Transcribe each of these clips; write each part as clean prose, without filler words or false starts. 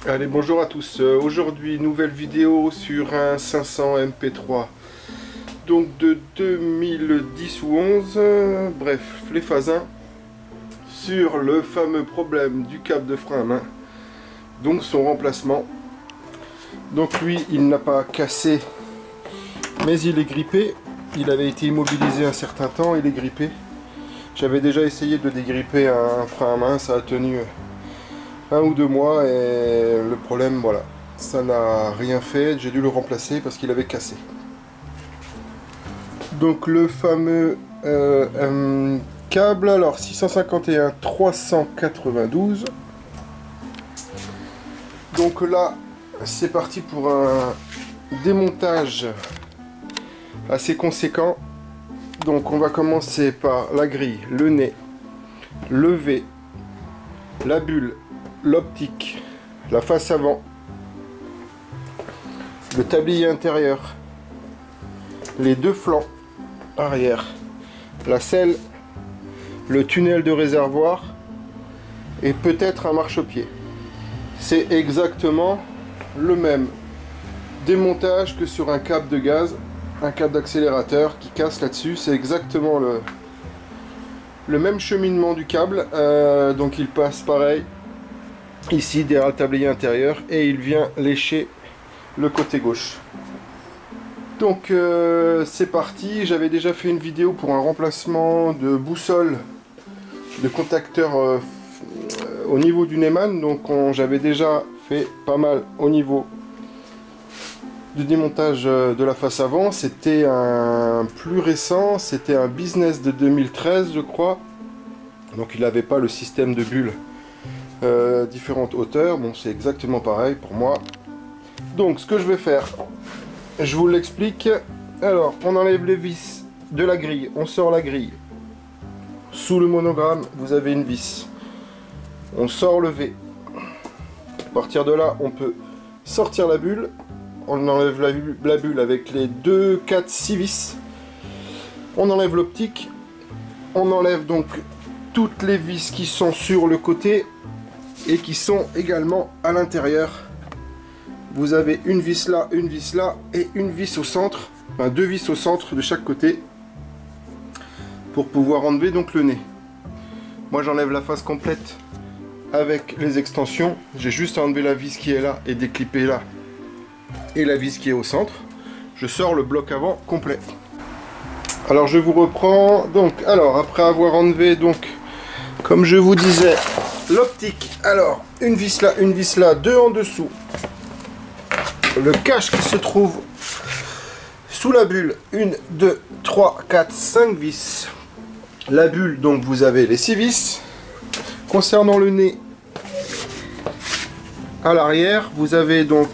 Allez, bonjour à tous. Aujourd'hui, nouvelle vidéo sur un 500 MP3. Donc de 2010 ou 11, bref, les phasins, sur le fameux problème du câble de frein à main. Donc son remplacement. Donc lui, il n'a pas cassé, mais il est grippé. Il avait été immobilisé un certain temps, il est grippé. J'avais déjà essayé de dégripper un frein à main, ça a tenu 1 ou 2 mois et le problème, voilà, ça n'a rien fait. J'ai dû le remplacer parce qu'il avait cassé. Donc le fameux câble, alors 651 392. Donc là, c'est parti pour un démontage assez conséquent. Donc on va commencer par la grille, le nez, le V, la bulle, l'optique, la face avant, le tablier intérieur, les deux flancs arrière, la selle, le tunnel de réservoir et peut-être un marchepied. C'est exactement le même démontage que sur un câble de gaz, un câble d'accélérateur qui casse là-dessus. C'est exactement le même cheminement du câble. Donc il passe pareil ici derrière le tablier intérieur et il vient lécher le côté gauche. Donc c'est parti. J'avais déjà fait une vidéo pour un remplacement de boussole de contacteur au niveau du Neumann. Donc j'avais déjà fait pas mal au niveau du démontage de la face avant. C'était un plus récent, c'était un business de 2013 je crois. Donc il n'avait pas le système de bulles différentes hauteurs. Bon, c'est exactement pareil pour moi. Donc ce que je vais faire, je vous l'explique. Alors on enlève les vis de la grille, on sort la grille. Sous le monogramme vous avez une vis, on sort le V. À partir de là on peut sortir la bulle. On enlève la bulle avec les 2, 4, 6 vis. On enlève l'optique. On enlève donc toutes les vis qui sont sur le côté et qui sont également à l'intérieur. Vous avez une vis là et une vis au centre. Enfin 2 vis au centre de chaque côté pour pouvoir enlever donc le nez. Moi j'enlève la face complète avec les extensions. J'ai juste à enlever la vis qui est là et déclipper là. Et la vis qui est au centre, je sors le bloc avant complet. Alors je vous reprends. Donc alors après avoir enlevé, donc comme je vous disais, l'optique, alors une vis là, 2 en dessous, le cache qui se trouve sous la bulle, 1, 2, 3, 4, 5 vis. La bulle, donc vous avez les 6 vis. Concernant le nez, à l'arrière vous avez donc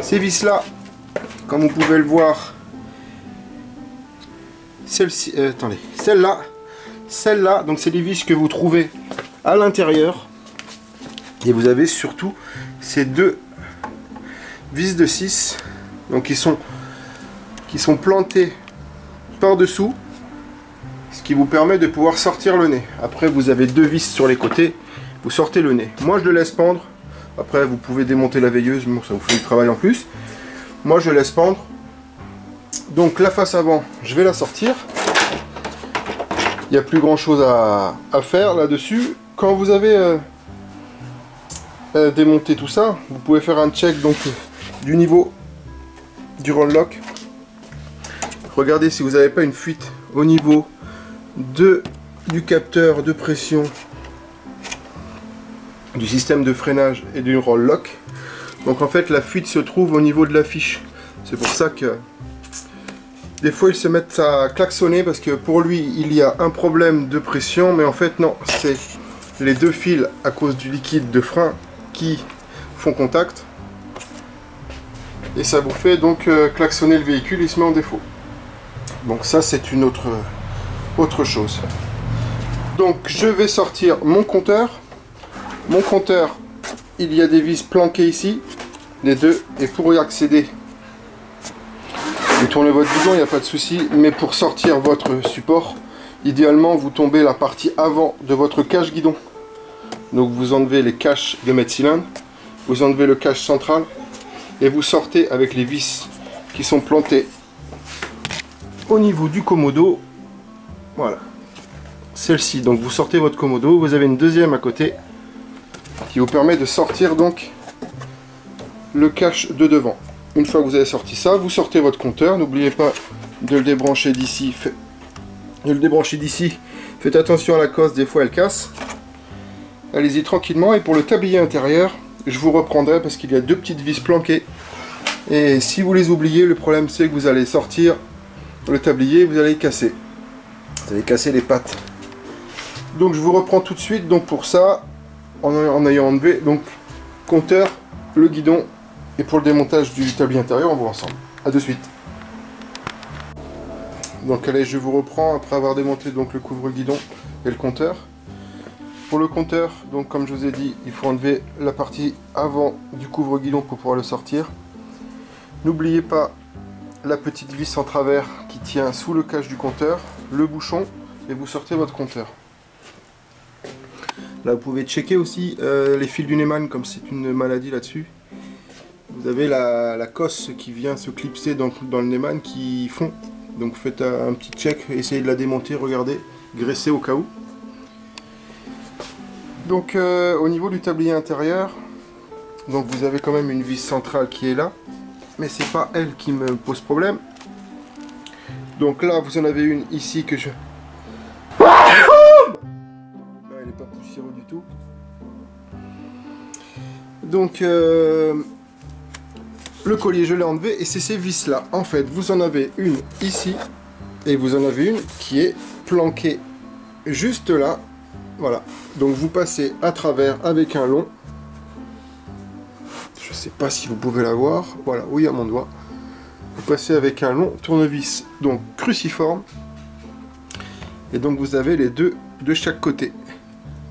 ces vis là, comme vous pouvez le voir, celle-ci, attendez, celle-là, donc c'est les vis que vous trouvez à l'intérieur. Et vous avez surtout ces 2 vis de 6, donc qui sont plantées par dessous, ce qui vous permet de pouvoir sortir le nez. Après vous avez 2 vis sur les côtés, vous sortez le nez. Moi je le laisse pendre. Après vous pouvez démonter la veilleuse, bon, ça vous fait du travail en plus. Moi je laisse pendre. Donc la face avant, je vais la sortir. Il n'y a plus grand chose à faire là-dessus. Quand vous avez démonté tout ça, vous pouvez faire un check donc du niveau du roll lock. Regardez si vous n'avez pas une fuite au niveau du capteur de pression, du système de freinage et du roll lock. Donc en fait la fuite se trouve au niveau de la fiche. C'est pour ça que des fois ils se mettent à klaxonner parce que pour lui il y a un problème de pression, mais en fait non, c'est les 2 fils à cause du liquide de frein qui font contact et ça vous fait donc klaxonner le véhicule, il se met en défaut. Donc ça c'est une autre chose. Donc je vais sortir mon compteur. Mon compteur, il y a des vis planquées ici, les 2, et pour y accéder, vous tournez votre bidon, il n'y a pas de souci, mais pour sortir votre support, idéalement vous tombez la partie avant de votre cache guidon Donc vous enlevez les caches de mètre cylindre, vous enlevez le cache central et vous sortez avec les vis qui sont plantées au niveau du commodo. Voilà, celle-ci. Donc vous sortez votre commodo, vous avez une deuxième à côté qui vous permet de sortir donc le cache de devant. Une fois que vous avez sorti ça, vous sortez votre compteur. N'oubliez pas de le débrancher d'ici. Faites attention à la cosse, des fois elle casse. Allez-y tranquillement. Et pour le tablier intérieur, je vous reprendrai parce qu'il y a deux petites vis planquées. Et si vous les oubliez, le problème c'est que vous allez sortir le tablier, vous allez casser. Vous allez casser les pattes. Donc je vous reprends tout de suite. Donc pour ça, en ayant enlevé donc compteur, le guidon, et pour le démontage du tablier intérieur, on va ensemble. A de suite. Donc allez, je vous reprends après avoir démonté donc le couvre-guidon et le compteur. Pour le compteur, donc comme je vous ai dit, il faut enlever la partie avant du couvre-guidon pour pouvoir le sortir. N'oubliez pas la petite vis en travers qui tient sous le cache du compteur, le bouchon, et vous sortez votre compteur. Là, vous pouvez checker aussi les fils du Neumann, comme c'est une maladie là-dessus. Vous avez la cosse qui vient se clipser dans le Neumann qui fond. Donc faites un petit check, essayez de la démonter, regardez, graissez au cas où. Donc au niveau du tablier intérieur, donc vous avez quand même une vis centrale qui est là, mais c'est pas elle qui me pose problème. Donc là vous en avez une ici que je... Non, elle n'est pas poussiéreuse du tout. Donc le collier je l'ai enlevé et c'est ces vis là. En fait vous en avez une ici et vous en avez une qui est planquée juste là. Voilà. Donc vous passez à travers avec un long. Je sais pas si vous pouvez la voir. Voilà, oui à mon doigt. Vous passez avec un long tournevis donc cruciforme. Et donc vous avez les deux de chaque côté.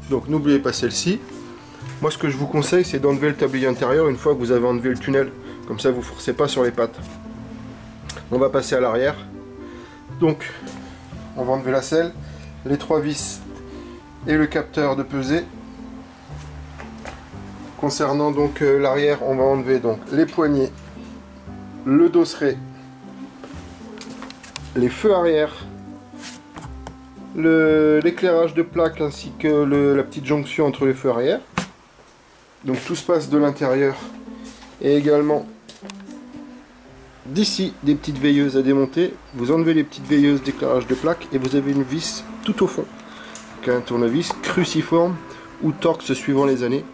Donc n'oubliez pas celle-ci. Moi ce que je vous conseille c'est d'enlever le tablier intérieur une fois que vous avez enlevé le tunnel. Comme ça vous ne forcez pas sur les pattes. On va passer à l'arrière. Donc on va enlever la selle, les trois vis et le capteur de pesée. Concernant donc l'arrière, on va enlever donc les poignées, le dosseret, les feux arrière, l'éclairage de plaque ainsi que la petite jonction entre les feux arrière. Donc tout se passe de l'intérieur et également d'ici des petites veilleuses à démonter. Vous enlevez les petites veilleuses d'éclairage de plaque et vous avez une vis tout au fond. Donc un tournevis cruciforme ou Torx suivant les années.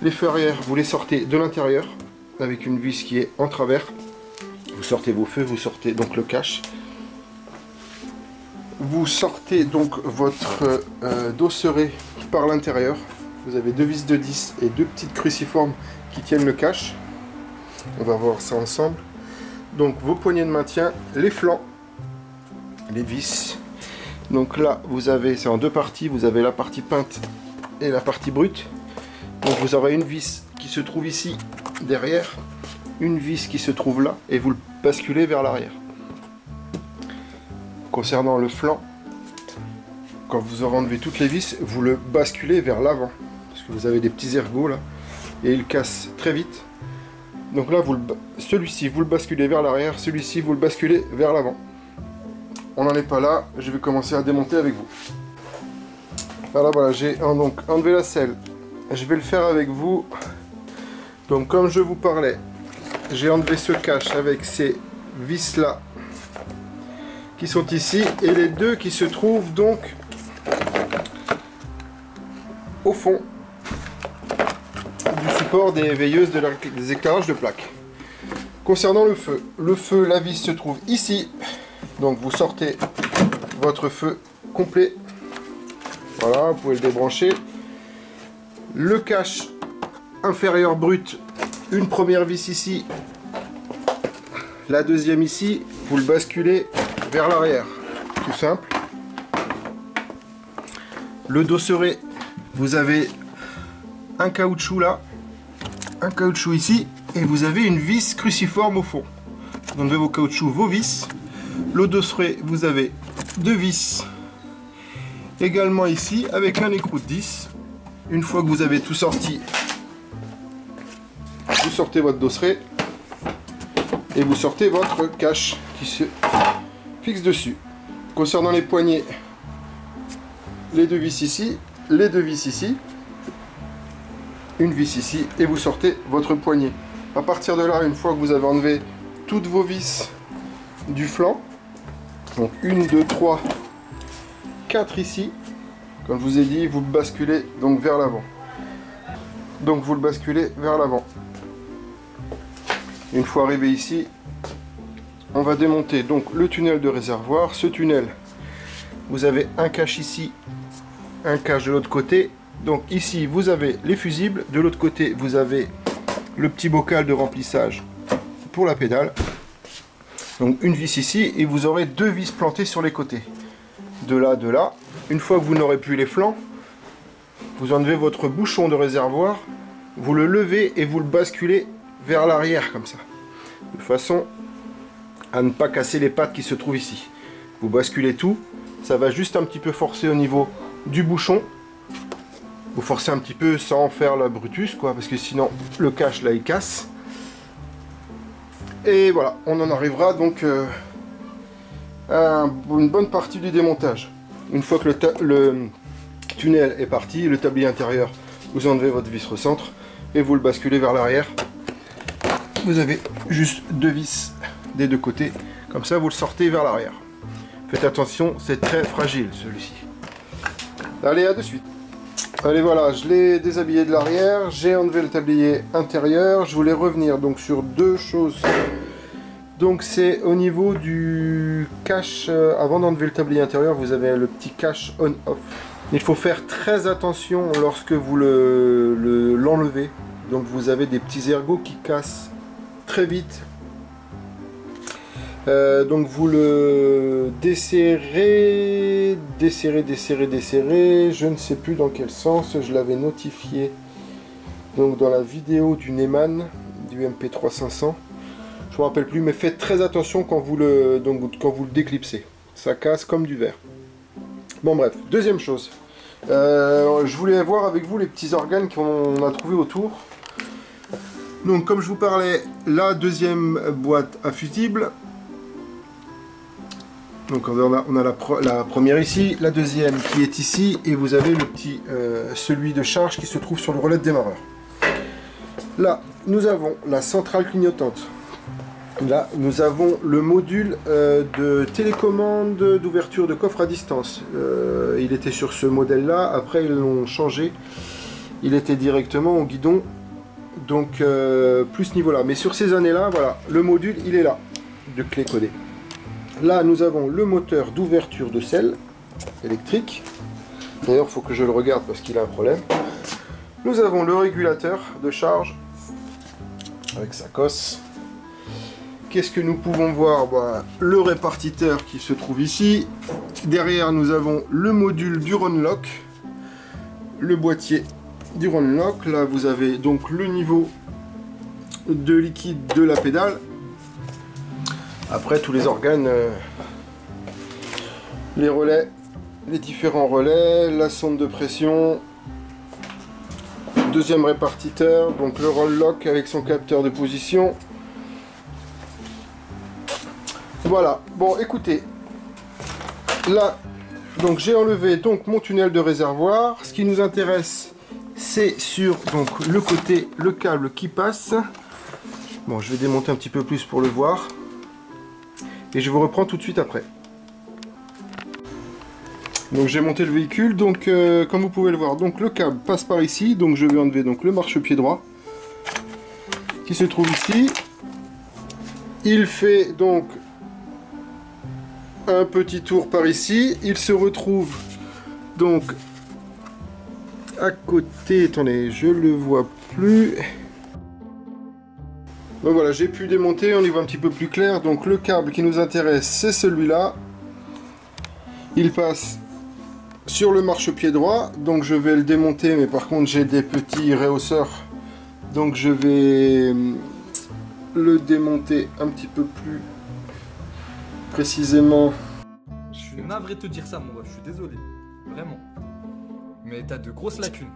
Les feux arrière, vous les sortez de l'intérieur avec une vis qui est en travers. Vous sortez vos feux, vous sortez donc le cache. Vous sortez donc votre dosseret par l'intérieur. Vous avez deux vis de 10 et deux petites cruciformes qui tiennent le cache. On va voir ça ensemble. Donc vos poignées de maintien, les flancs, les vis. Donc là, vous avez, c'est en deux parties, vous avez la partie peinte et la partie brute. Donc vous aurez une vis qui se trouve ici, derrière, une vis qui se trouve là, et vous le basculez vers l'arrière. Concernant le flanc, quand vous aurez enlevé toutes les vis, vous le basculez vers l'avant. Parce que vous avez des petits ergots là, et il casse très vite. Donc là, celui-ci, vous le basculez vers l'arrière, celui-ci, vous le basculez vers l'avant. On n'en est pas là, je vais commencer à démonter avec vous. Voilà, j'ai donc enlevé la selle. Je vais le faire avec vous. Donc comme je vous parlais, j'ai enlevé ce cache avec ces vis là qui sont ici et les deux qui se trouvent donc au fond du support des veilleuses des éclairages de plaque. Concernant le feu, la vis se trouve ici. Donc vous sortez votre feu complet. Voilà, vous pouvez le débrancher. Le cache inférieur brut, une première vis ici, la deuxième ici, vous le basculez vers l'arrière, tout simple. Le dosseret, vous avez un caoutchouc là, un caoutchouc ici, et vous avez une vis cruciforme au fond. Vous enlevez vos caoutchoucs, vos vis. Le dosseret, vous avez deux vis également ici, avec un écrou de 10. une fois que vous avez tout sorti, vous sortez votre dosseret et vous sortez votre cache qui se fixe dessus. Concernant les poignées, les deux vis ici, les deux vis ici, une vis ici et vous sortez votre poignet. À partir de là, une fois que vous avez enlevé toutes vos vis du flanc, donc 1, 2, 3, 4 ici, comme je vous ai dit, vous le basculez donc vers l'avant. Donc vous le basculez vers l'avant. Une fois arrivé ici, on va démonter donc le tunnel de réservoir. Ce tunnel, vous avez un cache ici, un cache de l'autre côté. Donc ici, vous avez les fusibles. De l'autre côté, vous avez le petit bocal de remplissage pour la pédale. Donc une vis ici et vous aurez deux vis plantées sur les côtés. De là, de là. Une fois que vous n'aurez plus les flancs, vous enlevez votre bouchon de réservoir, vous le levez et vous le basculez vers l'arrière comme ça. De façon à ne pas casser les pattes qui se trouvent ici. Vous basculez tout. Ça va juste un petit peu forcer au niveau du bouchon. Vous forcez un petit peu sans faire la brutus, quoi, parce que sinon le cache là il casse. Et voilà, on en arrivera donc à une bonne partie du démontage. Une fois que le tunnel est parti, le tablier intérieur, vous enlevez votre vis recentre et vous le basculez vers l'arrière. Vous avez juste deux vis des deux côtés, comme ça vous le sortez vers l'arrière. Faites attention, c'est très fragile celui-ci. Allez, à de suite. Allez, voilà, je l'ai déshabillé de l'arrière, j'ai enlevé le tablier intérieur. Je voulais revenir donc sur deux choses. Donc c'est au niveau du cache, avant d'enlever le tablier intérieur, vous avez le petit cache on-off. Il faut faire très attention lorsque vous l'enlevez. Donc vous avez des petits ergots qui cassent très vite. Donc vous le desserrez, desserrez, je ne sais plus dans quel sens, je l'avais notifié donc dans la vidéo du Neyman, du MP3500, je me rappelle plus, mais faites très attention quand vous le déclipsez, ça casse comme du verre. Bon bref, deuxième chose, je voulais voir avec vous les petits organes qu'on a trouvés autour. Donc comme je vous parlais, la deuxième boîte à fusibles. Donc on a la première ici, la deuxième qui est ici, et vous avez le petit, celui de charge qui se trouve sur le relais de démarreur. Là, nous avons la centrale clignotante. Là, nous avons le module de télécommande d'ouverture de coffre à distance. Il était sur ce modèle-là, après ils l'ont changé. Il était directement au guidon, donc plus ce niveau-là. Mais sur ces années-là, voilà, le module, il est là, de clé codée. Là, nous avons le moteur d'ouverture de selle électrique. D'ailleurs, il faut que je le regarde parce qu'il a un problème. Nous avons le régulateur de charge avec sa cosse. Qu'est-ce que nous pouvons voir? Voilà, le répartiteur qui se trouve ici. Derrière, nous avons le module du Runlock, le boîtier du Runlock. Là, vous avez donc le niveau de liquide de la pédale. Après, tous les organes, les relais, les différents relais, la sonde de pression, deuxième répartiteur, donc le roll lock avec son capteur de position. Voilà, bon écoutez, là, donc j'ai enlevé donc mon tunnel de réservoir. Ce qui nous intéresse, c'est sur donc le côté, le câble qui passe. Bon, je vais démonter un petit peu plus pour le voir. Et je vous reprends tout de suite après. Donc j'ai monté le véhicule, donc comme vous pouvez le voir, donc le câble passe par ici, donc je vais enlever donc le marchepied droit qui se trouve ici. Il fait donc un petit tour par ici, il se retrouve donc à côté, attendez, je le vois plus. Donc voilà, j'ai pu démonter, on y voit un petit peu plus clair. Donc le câble qui nous intéresse, c'est celui-là. Il passe sur le marchepied droit, donc je vais le démonter, mais par contre j'ai des petits réhausseurs. Donc je vais le démonter un petit peu plus précisément. Je suis navré de te dire ça, mon ref, je suis désolé. Vraiment. Mais t'as de grosses lacunes.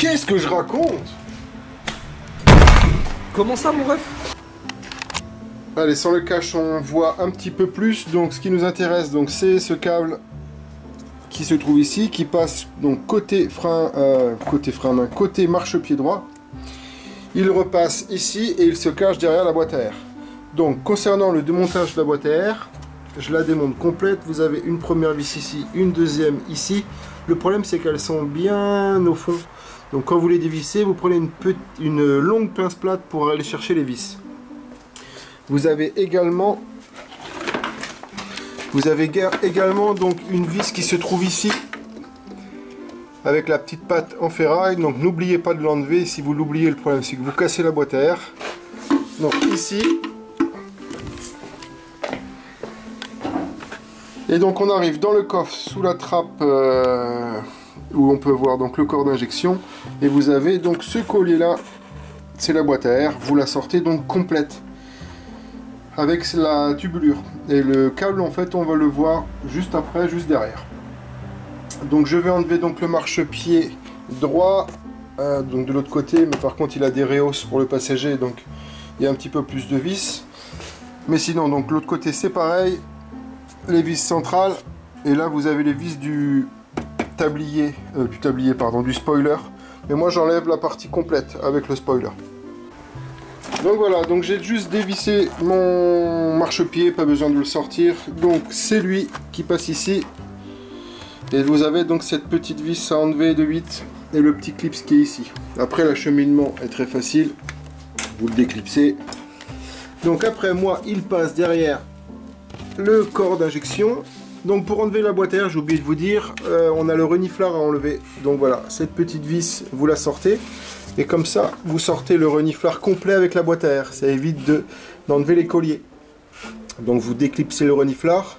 Qu'est-ce que je raconte? Comment ça, mon ref? Allez, sans le cache, on voit un petit peu plus. Donc, ce qui nous intéresse, donc, c'est ce câble qui se trouve ici, qui passe donc côté marchepied droit. Il repasse ici et il se cache derrière la boîte à air. Donc, concernant le démontage de la boîte à air, je la démonte complète. Vous avez une première vis ici, une deuxième ici. Le problème, c'est qu'elles sont bien au fond. Donc, quand vous les dévissez, vous prenez une longue pince plate pour aller chercher les vis. Vous avez également donc une vis qui se trouve ici avec la petite patte en ferraille. Donc n'oubliez pas de l'enlever. Si vous l'oubliez, le problème c'est que vous cassez la boîte à air. Donc ici. Et donc on arrive dans le coffre sous la trappe où on peut voir donc le corps d'injection. Et vous avez donc ce collier là. C'est la boîte à air. Vous la sortez donc complète. Avec la tubulure. Et le câble, en fait, on va le voir juste après, juste derrière. Donc je vais enlever donc le marchepied droit, donc de l'autre côté, mais par contre il a des rehausses pour le passager, donc il y a un petit peu plus de vis. Mais sinon, donc l'autre côté c'est pareil, les vis centrales, et là vous avez les vis du tablier, du spoiler. Mais moi j'enlève la partie complète avec le spoiler. Donc voilà, donc j'ai juste dévissé mon marchepied, pas besoin de le sortir. Donc c'est lui qui passe ici. Et vous avez donc cette petite vis à enlever de 8 et le petit clip qui est ici. Après l'acheminement est très facile, vous le déclipsez. Donc après moi, il passe derrière le corps d'injection. Donc pour enlever la boîte à air, j'ai oublié de vous dire, on a le reniflard à enlever. Donc voilà, cette petite vis, vous la sortez. Et comme ça, vous sortez le reniflard complet avec la boîte à air. Ça évite d'enlever les colliers. Donc vous déclipsez le reniflard,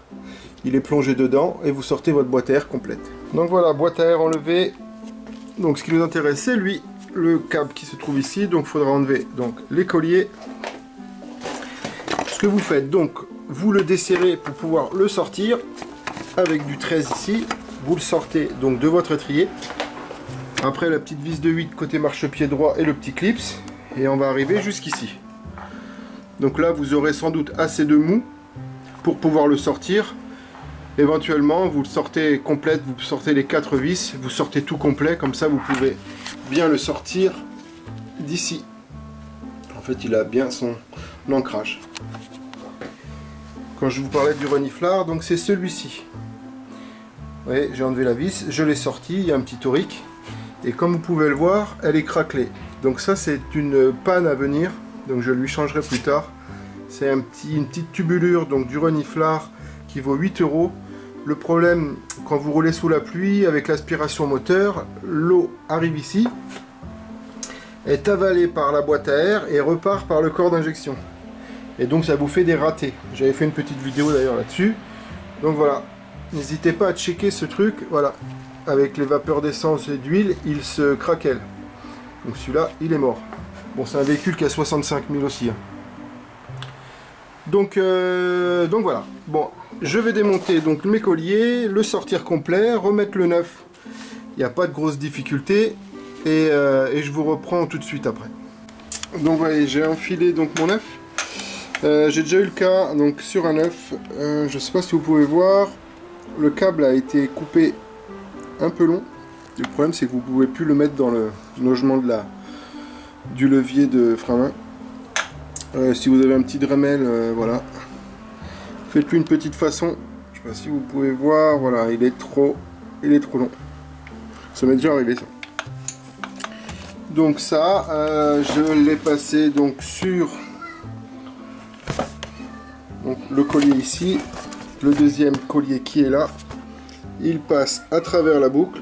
il est plongé dedans et vous sortez votre boîte à air complète. Donc voilà, boîte à air enlevée. Donc ce qui nous intéresse, c'est lui, le câble qui se trouve ici. Donc il faudra enlever donc, les colliers. Ce que vous faites, donc vous le desserrez pour pouvoir le sortir avec du 13 ici. Vous le sortez donc de votre étrier. Après la petite vis de 8 côté marchepied droit et le petit clips. Et on va arriver jusqu'ici. Donc là vous aurez sans doute assez de mou pour pouvoir le sortir. Éventuellement vous le sortez complète, vous sortez les 4 vis, vous sortez tout complet, comme ça vous pouvez bien le sortir d'ici. En fait il a bien son ancrage. Quand je vous parlais du reniflard, donc c'est celui-ci. Vous voyez, j'ai enlevé la vis, je l'ai sorti, il y a un petit torique. Et comme vous pouvez le voir, elle est craquelée. Donc ça c'est une panne à venir, donc je lui changerai plus tard. C'est une petite tubulure donc du reniflard qui vaut 8 €. Le problème, quand vous roulez sous la pluie avec l'aspiration moteur, l'eau arrive ici, est avalée par la boîte à air et repart par le corps d'injection. Et donc ça vous fait des ratés. J'avais fait une petite vidéo d'ailleurs là-dessus. Donc voilà, n'hésitez pas à checker ce truc, voilà. Avec les vapeurs d'essence et d'huile, il se craquelle. Donc celui-là, il est mort. Bon, c'est un véhicule qui a 65 000 aussi. Hein. Donc voilà. Bon, je vais démonter donc mes colliers, le sortir complet, remettre le neuf. Il n'y a pas de grosse difficulté. Et je vous reprends tout de suite après. Donc voyez, j'ai enfilé donc mon neuf. J'ai déjà eu le cas donc sur un neuf. Je ne sais pas si vous pouvez voir. Le câble a été coupé un peu long. Le problème c'est que vous ne pouvez plus le mettre dans le logement du levier de frein main. Si vous avez un petit Dremel, voilà. Faites-lui une petite façon. Je ne sais pas si vous pouvez voir. Voilà, il est trop long. Ça m'est déjà arrivé ça. Donc ça, je l'ai passé donc sur donc, le collier ici. Le deuxième collier qui est là. Il passe à travers la boucle.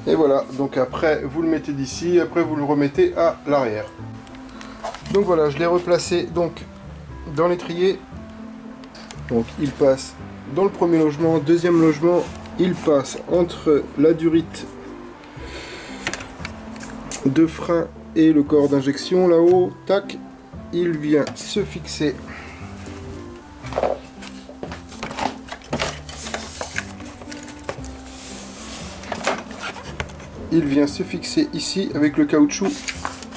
Et voilà, donc après vous le mettez d'ici, après vous le remettez à l'arrière. Donc voilà, je l'ai replacé donc dans l'étrier. Donc il passe dans le premier logement, deuxième logement, il passe entre la durite de frein et le corps d'injection là-haut, tac, il vient se fixer il vient se fixer ici avec le caoutchouc,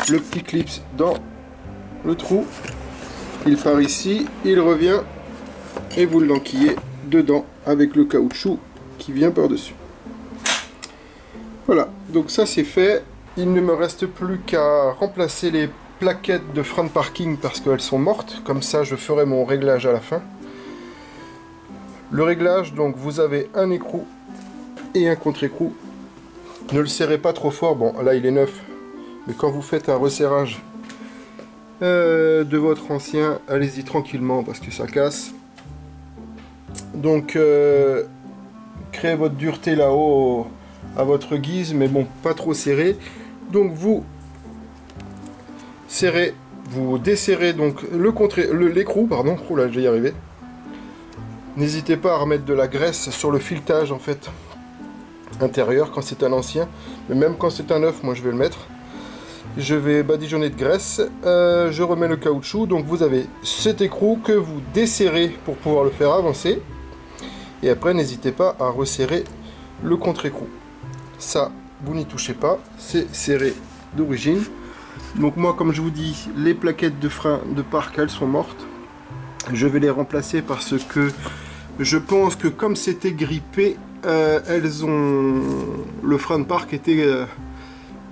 le petit clip dans le trou, il part ici, il revient et vous l'enquillez dedans avec le caoutchouc qui vient par-dessus. Voilà, donc ça c'est fait. Il ne me reste plus qu'à remplacer les plaquettes de frein de parking parce qu'elles sont mortes. Comme ça, je ferai mon réglage à la fin. Le réglage, donc vous avez un écrou et un contre-écrou. Ne le serrez pas trop fort. Bon, là il est neuf. Mais quand vous faites un resserrage de votre ancien, allez-y tranquillement parce que ça casse. Donc, créez votre dureté là-haut à votre guise, mais bon, pas trop serré. Donc vous serrez, vous desserrez donc l'écrou, pardon. Oh là, je vais y arriver. N'hésitez pas à remettre de la graisse sur le filetage en fait intérieur quand c'est un ancien, mais même quand c'est un neuf, moi je vais le mettre. Je vais badigeonner de graisse, je remets le caoutchouc, donc vous avez cet écrou que vous desserrez pour pouvoir le faire avancer. Et après, n'hésitez pas à resserrer le contre-écrou. Ça, vous n'y touchez pas, c'est serré d'origine. Donc moi, comme je vous dis, les plaquettes de frein de parc, elles sont mortes. Je vais les remplacer parce que je pense que comme c'était grippé, le frein de parc était,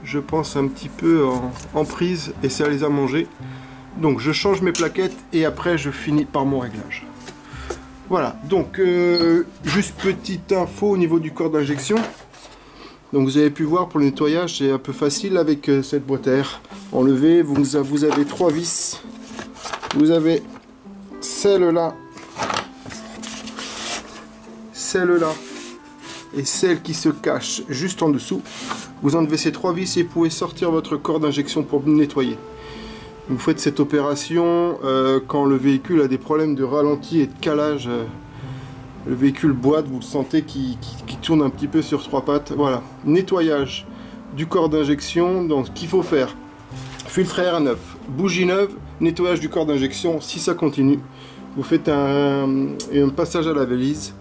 je pense, un petit peu en prise et ça les a mangés. Donc je change mes plaquettes et après je finis par mon réglage. Voilà, donc juste petite info au niveau du corps d'injection. Donc vous avez pu voir, pour le nettoyage c'est un peu facile avec cette boîte à air enlevée. Vous avez 3 vis. Vous avez celle-là, celle-là et celle qui se cache juste en dessous. Vous enlevez ces 3 vis et vous pouvez sortir votre corps d'injection pour nettoyer. Vous faites cette opération quand le véhicule a des problèmes de ralenti et de calage. Le véhicule boite, vous le sentez qui tourne un petit peu sur 3 pattes. Voilà, nettoyage du corps d'injection. Donc ce qu'il faut faire, filtre à air neuf, bougie neuve, nettoyage du corps d'injection. Si ça continue, vous faites un passage à la valise,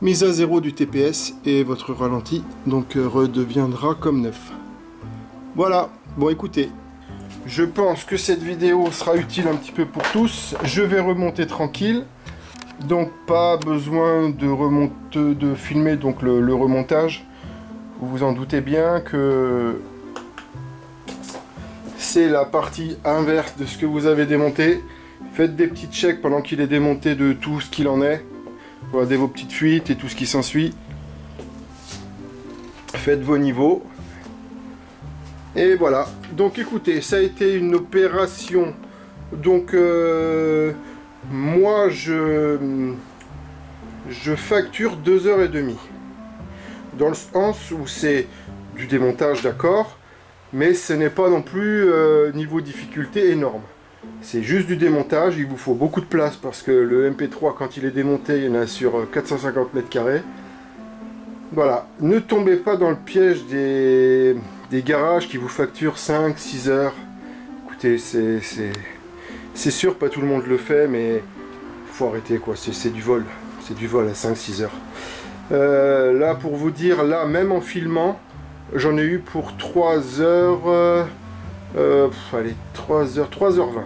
mise à 0 du TPS et votre ralenti donc redeviendra comme neuf. Voilà, bon écoutez, je pense que cette vidéo sera utile un petit peu pour tous. Je vais remonter tranquille. Donc pas besoin de filmer donc le remontage. Vous vous en doutez bien que c'est la partie inverse de ce que vous avez démonté. Faites des petits checks pendant qu'il est démonté de tout ce qu'il en est. Regardez vos petites fuites et tout ce qui s'ensuit. Faites vos niveaux. Et voilà. Donc écoutez, ça a été une opération. Donc moi je facture 2h30. Dans le sens où c'est du démontage, d'accord, mais ce n'est pas non plus niveau difficulté énorme. C'est juste du démontage, il vous faut beaucoup de place parce que le MP3 quand il est démonté, il y en a sur 450 mètres carrés. Voilà, ne tombez pas dans le piège des garages qui vous facturent 5-6 heures. Écoutez, c'est sûr, pas tout le monde le fait, mais faut arrêter quoi, c'est du vol. C'est du vol à 5-6 heures. Là, pour vous dire, là, même en filmant, j'en ai eu pour 3 heures... allez, 3h20.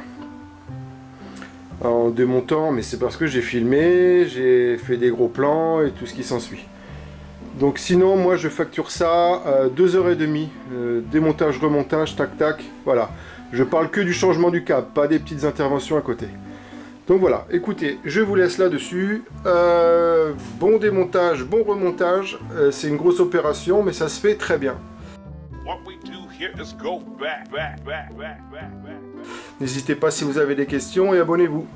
En démontant, mais c'est parce que j'ai filmé, j'ai fait des gros plans et tout ce qui s'ensuit. Donc sinon, moi je facture ça 2h30, démontage, remontage, tac tac, voilà. Je parle que du changement du câble, pas des petites interventions à côté. Donc voilà, écoutez, je vous laisse là-dessus. Bon démontage, bon remontage, c'est une grosse opération, mais ça se fait très bien. N'hésitez pas si vous avez des questions et abonnez-vous.